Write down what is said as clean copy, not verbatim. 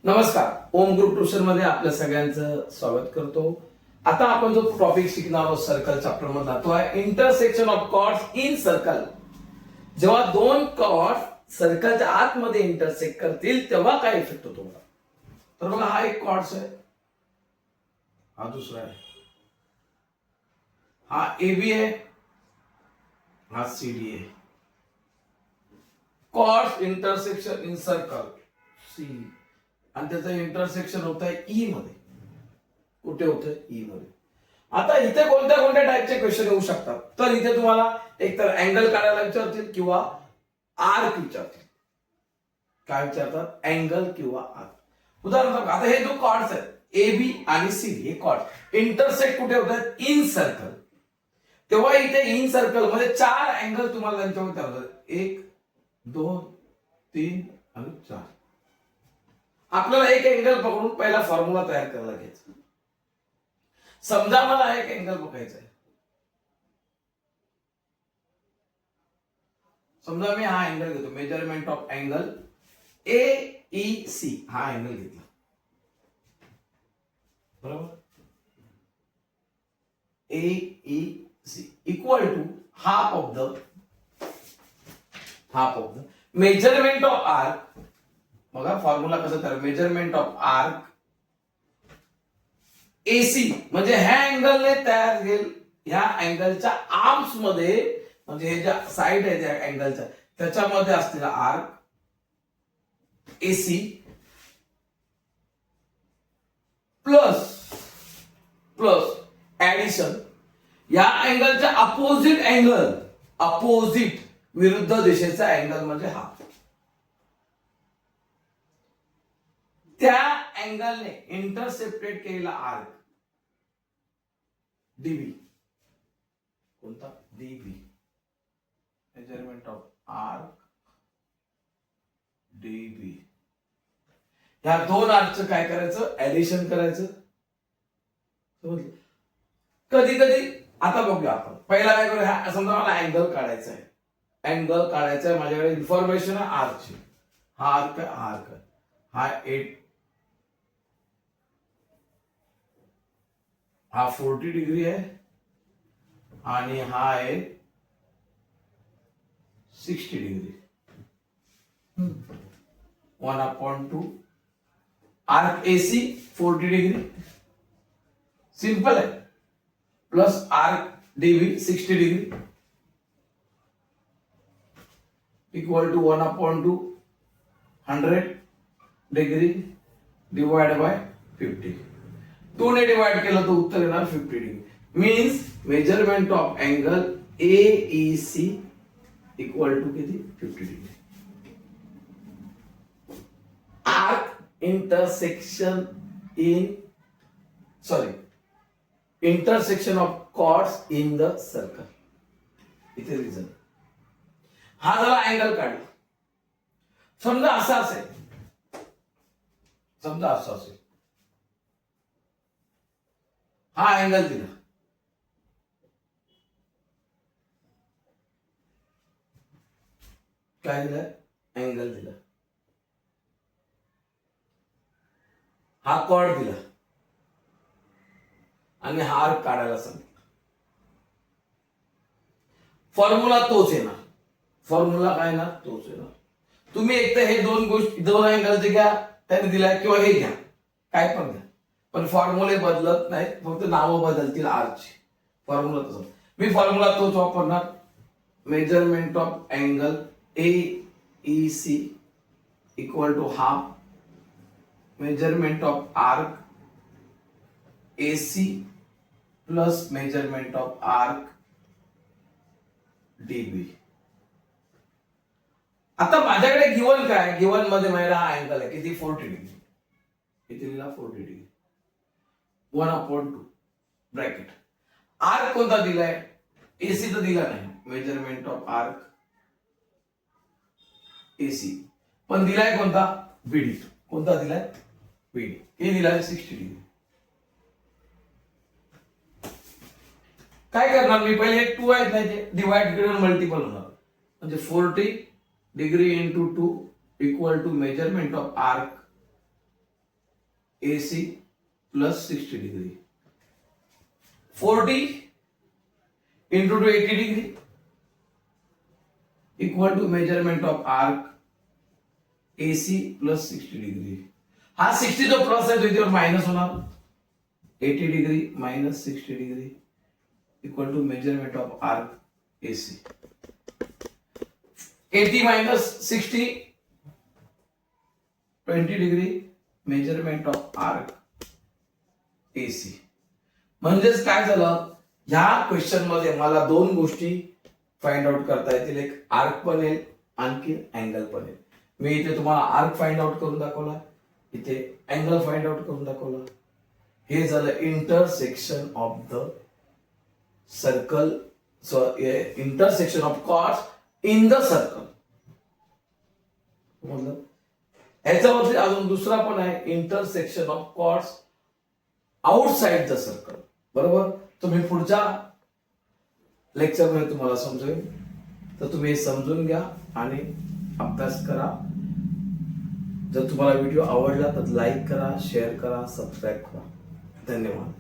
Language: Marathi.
नमस्कार. ओम ग्रुप ट्युशन मध्ये आपल्या सगळ्यांचं स्वागत करतो. आता आपण जो टॉपिक शिकणार आहोत सर्कल चॅप्टर मधला तो आहे intersection of chords in circle. जेव्हा दोन कॉर्ड सर्कलच्या आतमध्ये इंटरसेक्ट करतील तेव्हा काय इफेक्ट होतो. तर बघा हा एक कॉर्ड्स आहे, हा दुसरा आहे, हा AB आहे, हा CD आहे. Chords intersection in circle C आणि त्याचं इंटरसेक्शन होत आहे ई मध्ये. कुठे होतं? ई मध्ये. आता इथे कोणत्या कोणत्या टाइपचे क्वेश्चन येऊ शकतात. तर इथे तुम्हाला एकतर अँगल काढायला विचारतील किंवा आर्क विचारतील. काय विचारतात? अँगल किंवा आर्क. उदाहरणार्थ आता हे जो कॉर्ड्स आहेत AB आणि CD हे कॉर्ड इंटरसेक्ट कुठे होतात? In circle. तेव्हा इथे इन सर्कल मध्ये चार अँगल तुम्हाला त्यांच्यावर विचारतात. 1 2 3 आणि 4. आपल्याला एक अँगल पकडून पहिला फॉर्म्युला तयार करायला घ्यायचा. समजा मला एक अँगल बघायचा आहे. समजा मी हा अँगल घेतो, मेजरमेंट ऑफ अँगल AEC हा अँगल घेतला. बरोबर. AEC equal to half of the measurement of arc. बघा फॉर्म्युला कसं तर मेजरमेंट ऑफ आर्क AC म्हणजे ह्या अँगलने तयार होईल ह्या अँगलच्या आर्म्स मध्ये, म्हणजे हे ज्या साइड आहे त्या अँगलच्या त्याच्यामध्ये असलेला आर्क AC प्लस ऍडिशन या अँगलच्या अपोजिट विरुद्ध दिशेचा अँगल म्हणजे हा. त्या अँगलने इंटरसेप्टेड केलेला आर्क DB. कोणता? DB. Measurement of arc DB. या दोन आर्कचं काय करायचं? ऍडिशन करायचं. समजलं? कधी कधी आता बघूया आपण. पहिला काय करूया, समजा मला अँगल काढायचा आहे. माझ्याकडे इन्फॉर्मेशन आहे आर्कची. हा आर्क हा 40 डिग्री आहे आणि हा आहे 60 degree. 1/2 arc AC 40 degree simple आहे, plus arc DB 60 degree equal to 1/2 100 degree divide by 50. 2 ने डिवाइड केलं तर उत्तर येणार 50 degree. Means measurement of angle AEC equal to किती? 50 degree. Arc intersection of chords in the circle. इथे रिझन. हा झाला अँगल काढला. समजा असा असेल, हा अँगल दिला. काय दिलं? अँगल दिला. हा कॉर्ड दिला आणि हा आर्क काढायला सांगितलं. फॉर्म्युला तोच येणार. तुम्ही एक तर हे दोन अँगल जे घ्या त्याने दिलाय किंवा हे घ्या, काय पण घ्या, पण फॉर्म्युले बदलत नाहीत, फक्त नावं बदलतील आर्कची. फॉर्म्युला तसं. मी फॉर्म्युला तोच वापरणार. Measurement of angle AEC equal to half measurement of arc AC plus measurement of arc DB. आता माझ्याकडे गिवन काय? गिवन मध्ये माझा हा अँगल आहे किती? 40 डिग्री. किती लिहिला? 40 डिग्री. 1/2 ब्रॅकेट. आर्क कोणता दिलाय? AC तर दिला नाही. मेजरमेंट ऑफ आर्क AC पण दिलाय कोणता? BD. कोणता दिलाय? BD. हे दिलाय 60 डिग्री. काय करणार मी? पहिले 2 आहेत नाही ते डिवाइड करून मल्टिपल होणार, म्हणजे 40 degree into 2 equal to measurement of arc AC plus 60 degree. 40 into 80 degree equal to measurement of arc AC plus 60 degree. हा 60 जो प्लस आहे तो इथे मायनस होणार. 80 degree minus 60 degree equal to measurement of arc AC. 80 minus 60 20 degree measurement of arc AC. म्हणजेच काय झालं, ह्या क्वेश्चन मध्ये मला दोन गोष्टी फाइंड आउट करता येतील. एक आर्क पण येईल, आणखी अँगल पण येईल. मी इथे तुम्हाला आर्क फाइंड आउट करून दाखवला, इथे अँगल फाइंड आउट करून दाखवला. हे झालं intersection of the circle, intersection of chords in the circle. मतलब याच्यावरती अजून दुसरा पण आहे, intersection of chords outside the circle. बरोबर, तुम्ही पुढच्या लेक्चर मध्ये तुम्हाला समजेल, तर तुम्ही हे समजून घ्या आणि अभ्यास करा. जर तुम्हाला व्हिडिओ आवडला तर लाईक करा, शेअर करा, सबस्क्राईब करा. धन्यवाद.